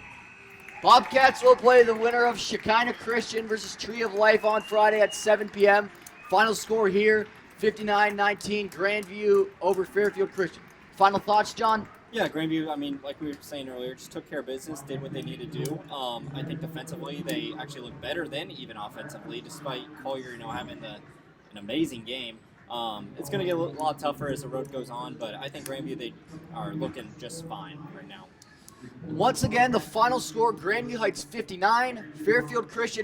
Bobcats will play the winner of Shekinah Christian versus Tree of Life on Friday at 7 p.m. Final score here, 59-19, Grandview over Fairfield Christian. Final thoughts, John? Yeah, Grandview, I mean, like we were saying earlier, just took care of business, did what they needed to do. I think defensively, they actually look better than even offensively, despite Collier, having an amazing game. It's going to get a lot tougher as the road goes on, but I think Grandview, they are looking just fine right now. Once again, the final score, Grandview Heights 59, Fairfield Christian